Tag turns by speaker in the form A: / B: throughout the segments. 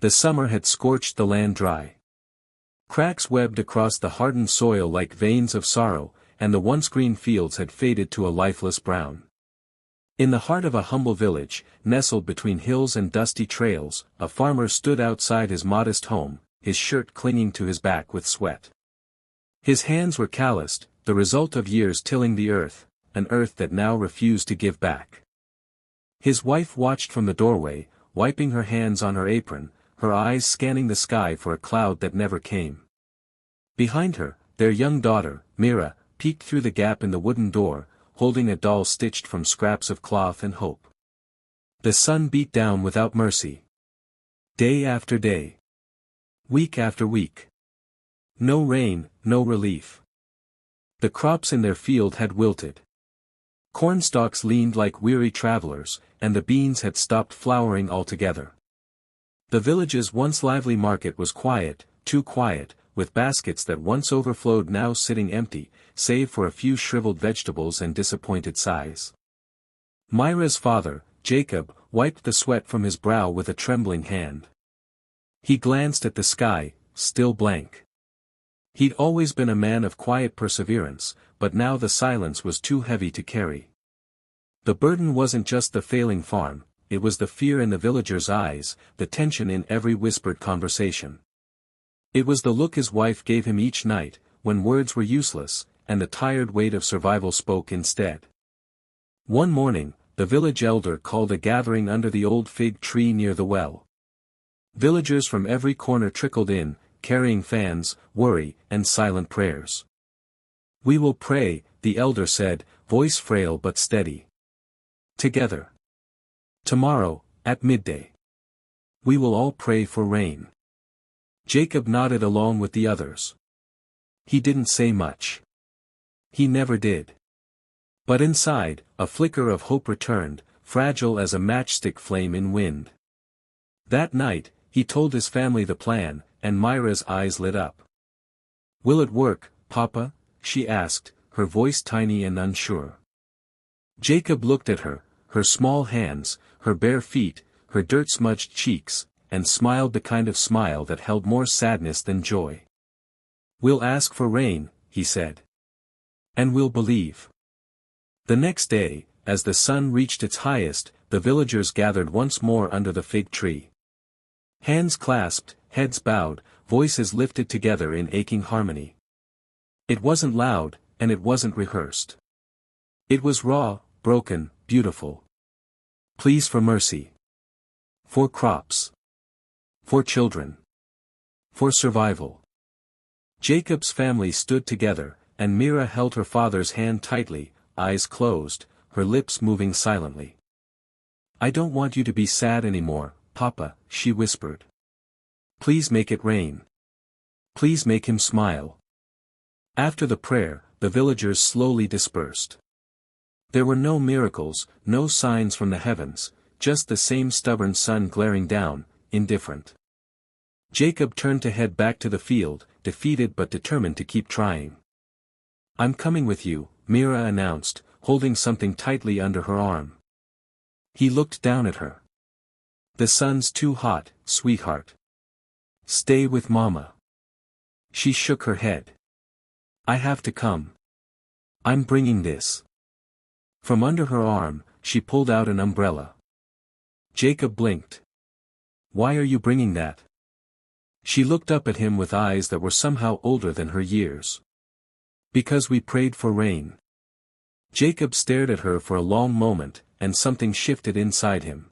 A: The summer had scorched the land dry. Cracks webbed across the hardened soil like veins of sorrow, and the once green fields had faded to a lifeless brown. In the heart of a humble village, nestled between hills and dusty trails, a farmer stood outside his modest home, his shirt clinging to his back with sweat. His hands were calloused, the result of years tilling the earth, an earth that now refused to give back. His wife watched from the doorway, wiping her hands on her apron, her eyes scanning the sky for a cloud that never came. Behind her, their young daughter, Mira, peeked through the gap in the wooden door, holding a doll stitched from scraps of cloth and hope. The sun beat down without mercy. Day after day. Week after week. No rain, no relief. The crops in their field had wilted. Corn stalks leaned like weary travelers, and the beans had stopped flowering altogether. The village's once lively market was quiet, too quiet, with baskets that once overflowed now sitting empty, save for a few shriveled vegetables and disappointed sighs. Myra's father, Jacob, wiped the sweat from his brow with a trembling hand. He glanced at the sky, still blank. He'd always been a man of quiet perseverance, but now the silence was too heavy to carry. The burden wasn't just the failing farm, it was the fear in the villagers' eyes, the tension in every whispered conversation. It was the look his wife gave him each night, when words were useless, and the tired weight of survival spoke instead. One morning, the village elder called a gathering under the old fig tree near the well. Villagers from every corner trickled in, carrying fans, worry, and silent prayers. "We will pray," the elder said, voice frail but steady. "Together. Tomorrow, at midday. We will all pray for rain." Jacob nodded along with the others. He didn't say much. He never did. But inside, a flicker of hope returned, fragile as a matchstick flame in wind. That night, he told his family the plan, and Myra's eyes lit up. "Will it work, Papa?" she asked, her voice tiny and unsure. Jacob looked at her, her small hands, her bare feet, her dirt-smudged cheeks, and smiled the kind of smile that held more sadness than joy. "We'll ask for rain," he said. "And we'll believe." The next day, as the sun reached its highest, the villagers gathered once more under the fig tree. Hands clasped, heads bowed, voices lifted together in aching harmony. It wasn't loud, and it wasn't rehearsed. It was raw, broken, beautiful. Pleas for mercy. For crops. For children. For survival. Jacob's family stood together, and Mira held her father's hand tightly, eyes closed, her lips moving silently. "I don't want you to be sad anymore, Papa," she whispered. "Please make it rain. Please make him smile." After the prayer, the villagers slowly dispersed. There were no miracles, no signs from the heavens, just the same stubborn sun glaring down, indifferent. Jacob turned to head back to the field, defeated but determined to keep trying. "I'm coming with you," Mira announced, holding something tightly under her arm. He looked down at her. "The sun's too hot, sweetheart. Stay with Mama." She shook her head. "I have to come. I'm bringing this." From under her arm, she pulled out an umbrella. Jacob blinked. "Why are you bringing that?" She looked up at him with eyes that were somehow older than her years. "Because we prayed for rain." Jacob stared at her for a long moment, and something shifted inside him.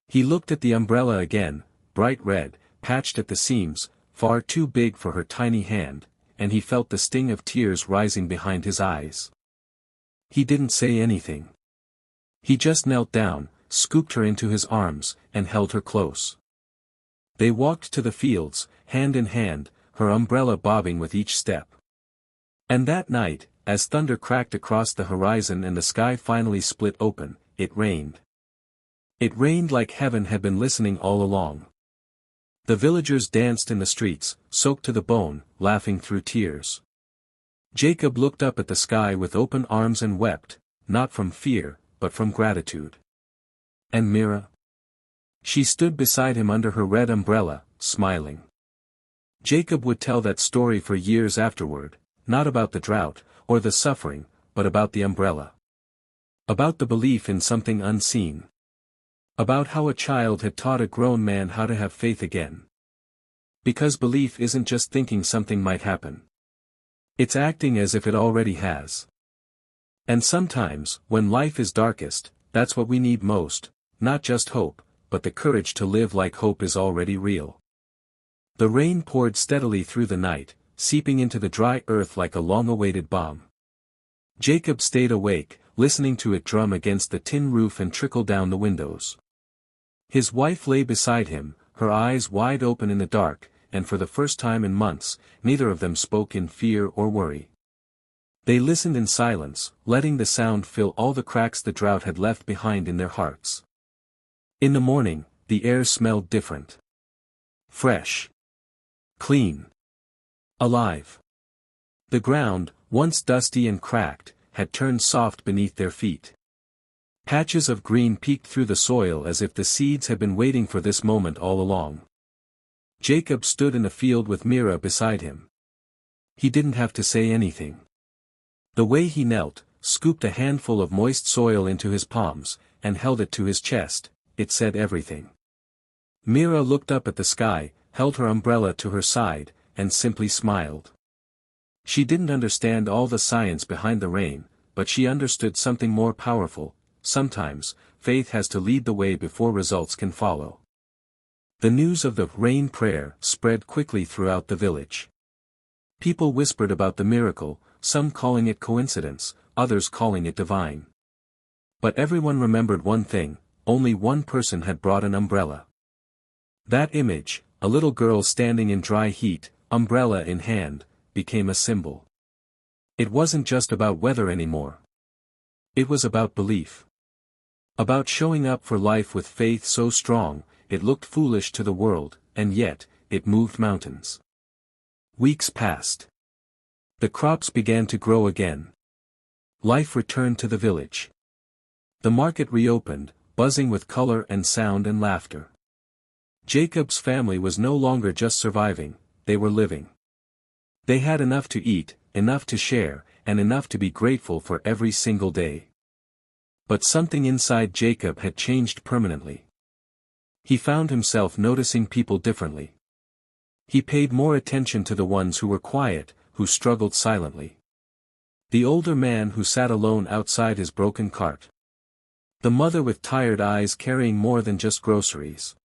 A: He looked at the umbrella again, bright red, patched at the seams, far too big for her tiny hand, and he felt the sting of tears rising behind his eyes. He didn't say anything. He just knelt down, scooped her into his arms, and held her close. They walked to the fields, hand in hand, her umbrella bobbing with each step. And that night, as thunder cracked across the horizon and the sky finally split open, it rained. It rained like heaven had been listening all along. The villagers danced in the streets, soaked to the bone, laughing through tears. Jacob looked up at the sky with open arms and wept, not from fear, but from gratitude. And Mira? She stood beside him under her red umbrella, smiling. Jacob would tell that story for years afterward, not about the drought, or the suffering, but about the umbrella. About the belief in something unseen. About how a child had taught a grown man how to have faith again. Because belief isn't just thinking something might happen. It's acting as if it already has. And sometimes, when life is darkest, that's what we need most, not just hope, but the courage to live like hope is already real. The rain poured steadily through the night, seeping into the dry earth like a long-awaited balm. Jacob stayed awake, listening to it drum against the tin roof and trickle down the windows. His wife lay beside him, her eyes wide open in the dark, and for the first time in months, neither of them spoke in fear or worry. They listened in silence, letting the sound fill all the cracks the drought had left behind in their hearts. In the morning, the air smelled different. Fresh. Clean. Alive. The ground, once dusty and cracked, had turned soft beneath their feet. Patches of green peeked through the soil as if the seeds had been waiting for this moment all along. Jacob stood in the field with Mira beside him. He didn't have to say anything. The way he knelt, scooped a handful of moist soil into his palms, and held it to his chest, it said everything. Mira looked up at the sky, held her umbrella to her side, and simply smiled. She didn't understand all the science behind the rain, but she understood something more powerful. Sometimes, faith has to lead the way before results can follow. The news of the rain prayer spread quickly throughout the village. People whispered about the miracle, some calling it coincidence, others calling it divine. But everyone remembered one thing: only one person had brought an umbrella. That image, a little girl standing in dry heat, umbrella in hand, became a symbol. It wasn't just about weather anymore. It was about belief. About showing up for life with faith so strong, it looked foolish to the world, and yet, it moved mountains. Weeks passed. The crops began to grow again. Life returned to the village. The market reopened, buzzing with color and sound and laughter. Jacob's family was no longer just surviving, they were living. They had enough to eat, enough to share, and enough to be grateful for every single day. But something inside Jacob had changed permanently. He found himself noticing people differently. He paid more attention to the ones who were quiet, who struggled silently. The older man who sat alone outside his broken cart. The mother with tired eyes carrying more than just groceries.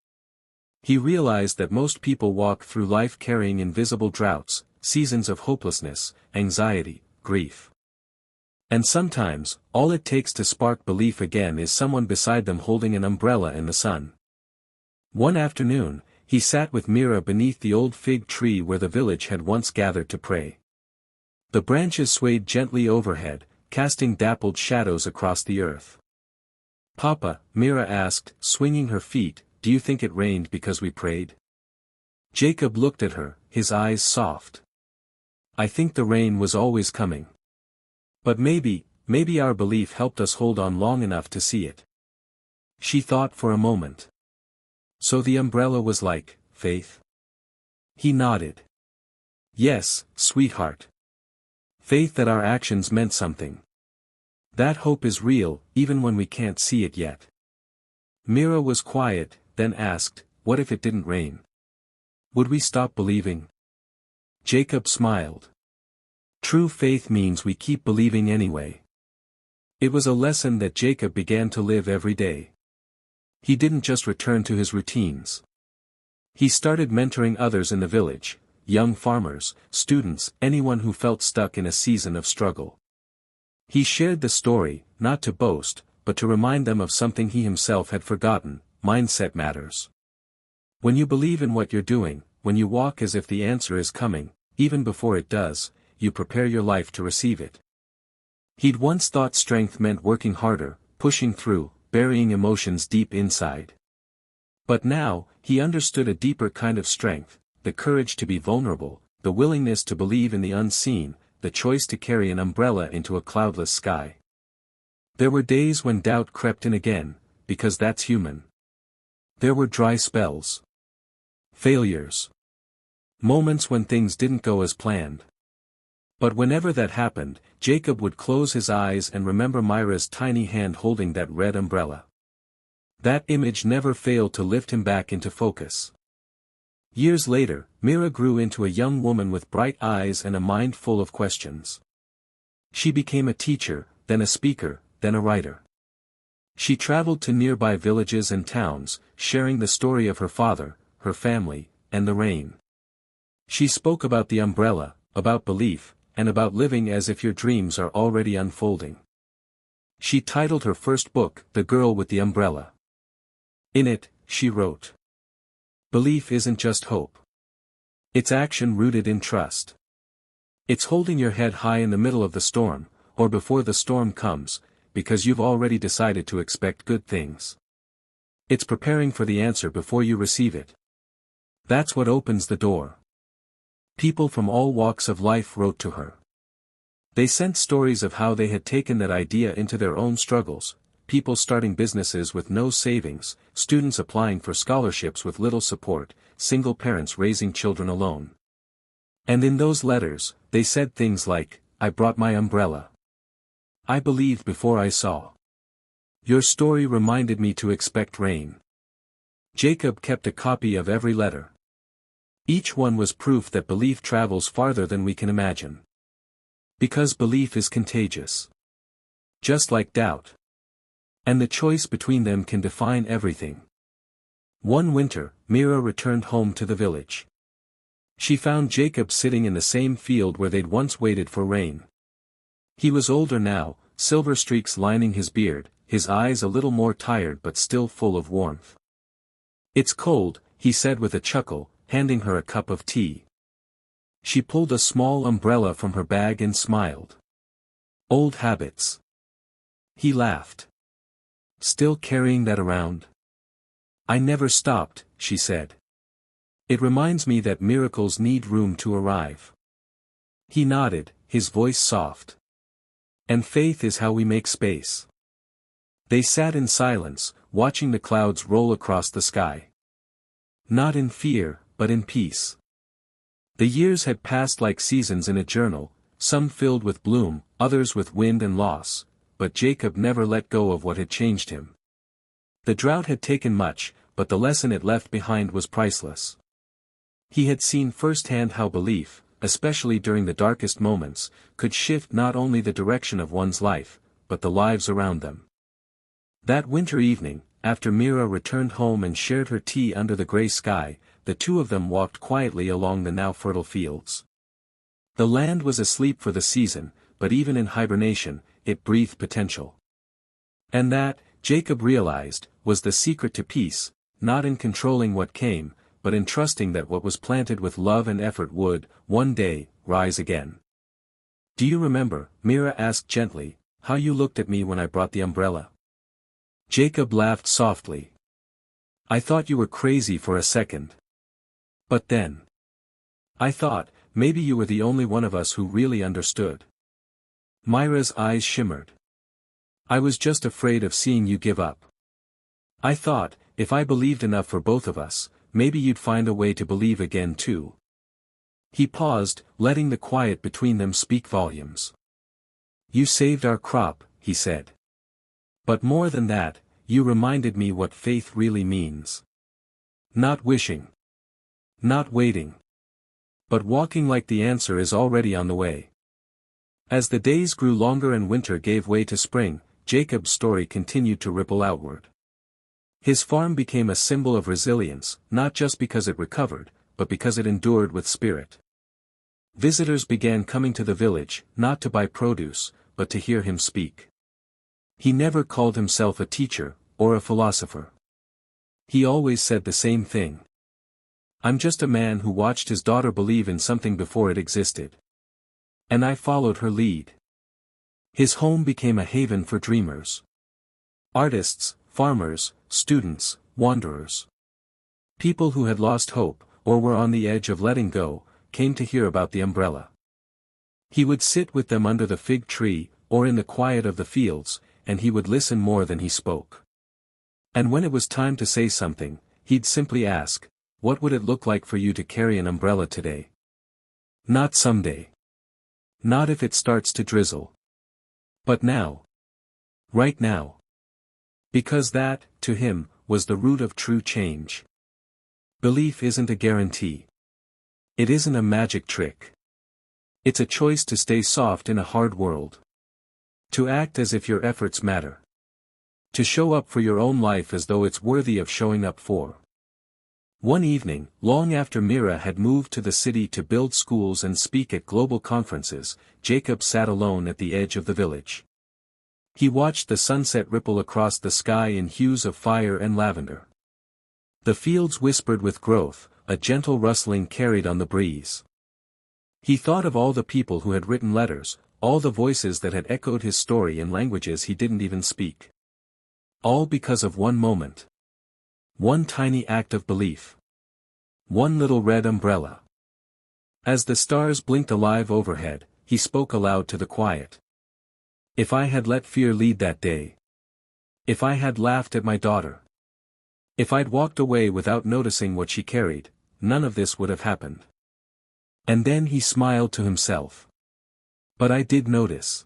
A: He realized that most people walk through life carrying invisible droughts, seasons of hopelessness, anxiety, grief. And sometimes, all it takes to spark belief again is someone beside them holding an umbrella in the sun. One afternoon, he sat with Mira beneath the old fig tree where the village had once gathered to pray. The branches swayed gently overhead, casting dappled shadows across the earth. "Papa," Mira asked, swinging her feet, "do you think it rained because we prayed?" Jacob looked at her, his eyes soft. "I think the rain was always coming. But maybe our belief helped us hold on long enough to see it." She thought for a moment. "So the umbrella was like faith?" He nodded. "Yes, sweetheart. Faith that our actions meant something. That hope is real, even when we can't see it yet." Mira was quiet, then asked, "What if it didn't rain? Would we stop believing?" Jacob smiled. True faith means we keep believing anyway. It was a lesson that Jacob began to live every day. He didn't just return to his routines. He started mentoring others in the village, young farmers, students, anyone who felt stuck in a season of struggle. He shared the story, not to boast, but to remind them of something he himself had forgotten: mindset matters. When you believe in what you're doing, when you walk as if the answer is coming, even before it does, you prepare your life to receive it. He'd once thought strength meant working harder, pushing through, burying emotions deep inside. But now, he understood a deeper kind of strength: the courage to be vulnerable, the willingness to believe in the unseen, the choice to carry an umbrella into a cloudless sky. There were days when doubt crept in again, because that's human. There were dry spells. Failures. Moments when things didn't go as planned. But whenever that happened, Jacob would close his eyes and remember Myra's tiny hand holding that red umbrella. That image never failed to lift him back into focus. Years later, Myra grew into a young woman with bright eyes and a mind full of questions. She became a teacher, then a speaker, then a writer. She traveled to nearby villages and towns, sharing the story of her father, her family, and the rain. She spoke about the umbrella, about belief, and about living as if your dreams are already unfolding. She titled her first book, The Girl with the Umbrella. In it, she wrote, "Belief isn't just hope. It's action rooted in trust. It's holding your head high in the middle of the storm, or before the storm comes, because you've already decided to expect good things. It's preparing for the answer before you receive it. That's what opens the door." People from all walks of life wrote to her. They sent stories of how they had taken that idea into their own struggles, people starting businesses with no savings, students applying for scholarships with little support, single parents raising children alone. And in those letters, they said things like, "I brought my umbrella. I believed before I saw. Your story reminded me to expect rain." Jacob kept a copy of every letter. Each one was proof that belief travels farther than we can imagine. Because belief is contagious. Just like doubt. And the choice between them can define everything. One winter, Myra returned home to the village. She found Jacob sitting in the same field where they'd once waited for rain. He was older now, silver streaks lining his beard, his eyes a little more tired but still full of warmth. "It's cold," he said with a chuckle, handing her a cup of tea. She pulled a small umbrella from her bag and smiled. "Old habits." He laughed. "Still carrying that around?" "I never stopped," she said. "It reminds me that miracles need room to arrive." He nodded, his voice soft. "And faith is how we make space." They sat in silence, watching the clouds roll across the sky. Not in fear, but in peace. The years had passed like seasons in a journal, some filled with bloom, others with wind and loss, but Jacob never let go of what had changed him. The drought had taken much, but the lesson it left behind was priceless. He had seen firsthand how belief, especially during the darkest moments, could shift not only the direction of one's life, but the lives around them. That winter evening, after Myra returned home and shared her tea under the gray sky, the two of them walked quietly along the now fertile fields. The land was asleep for the season, but even in hibernation, it breathed potential. And that, Jacob realized, was the secret to peace, not in controlling what came, but in trusting that what was planted with love and effort would, one day, rise again. "Do you remember," Myra asked gently, "how you looked at me when I brought the umbrella?" Jacob laughed softly. "I thought you were crazy for a second. But then. I thought, maybe you were the only one of us who really understood." Myra's eyes shimmered. "I was just afraid of seeing you give up. I thought, if I believed enough for both of us, maybe you'd find a way to believe again too." He paused, letting the quiet between them speak volumes. "You saved our crop," he said. "But more than that, you reminded me what faith really means. Not wishing. Not waiting. But walking like the answer is already on the way." As the days grew longer and winter gave way to spring, Jacob's story continued to ripple outward. His farm became a symbol of resilience, not just because it recovered, but because it endured with spirit. Visitors began coming to the village, not to buy produce, but to hear him speak. He never called himself a teacher, or a philosopher. He always said the same thing. "I'm just a man who watched his daughter believe in something before it existed. And I followed her lead." His home became a haven for dreamers. Artists, farmers, students, wanderers. People who had lost hope, or were on the edge of letting go, came to hear about the umbrella. He would sit with them under the fig tree, or in the quiet of the fields, and he would listen more than he spoke. And when it was time to say something, he'd simply ask, "What would it look like for you to carry an umbrella today?" Not someday. Not if it starts to drizzle. But now. Right now. Because that, to him, was the root of true change. Belief isn't a guarantee. It isn't a magic trick. It's a choice to stay soft in a hard world. To act as if your efforts matter. To show up for your own life as though it's worthy of showing up for. One evening, long after Mira had moved to the city to build schools and speak at global conferences, Jacob sat alone at the edge of the village. He watched the sunset ripple across the sky in hues of fire and lavender. The fields whispered with growth, a gentle rustling carried on the breeze. He thought of all the people who had written letters, all the voices that had echoed his story in languages he didn't even speak. All because of one moment. One tiny act of belief. One little red umbrella. As the stars blinked alive overhead, he spoke aloud to the quiet. If I had let fear lead that day. If I had laughed at my daughter. If I'd walked away without noticing what she carried, none of this would have happened. And then he smiled to himself. But I did notice.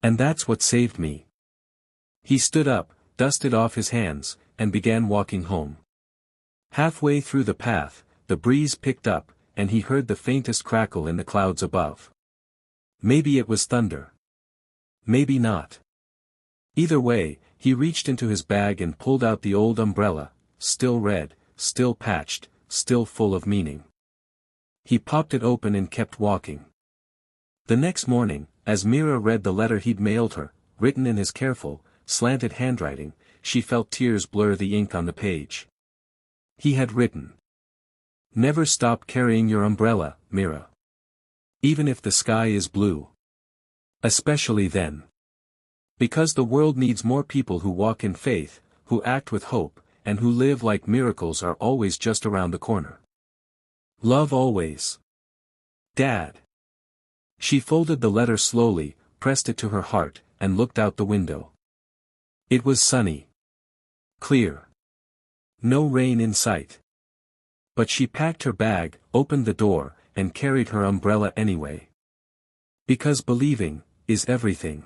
A: And that's what saved me. He stood up, dusted off his hands, and began walking home. Halfway through the path, the breeze picked up, and he heard the faintest crackle in the clouds above. Maybe it was thunder. Maybe not. Either way, he reached into his bag and pulled out the old umbrella, still red, still patched, still full of meaning. He popped it open and kept walking. The next morning, as Mira read the letter he'd mailed her, written in his careful, slanted handwriting, she felt tears blur the ink on the page. He had written. Never stop carrying your umbrella, Mira. Even if the sky is blue. Especially then. Because the world needs more people who walk in faith, who act with hope, and who live like miracles are always just around the corner. Love always. Dad. She folded the letter slowly, pressed it to her heart, and looked out the window. It was sunny. Clear. No rain in sight. But she packed her bag, opened the door, and carried her umbrella anyway. Because believing is everything.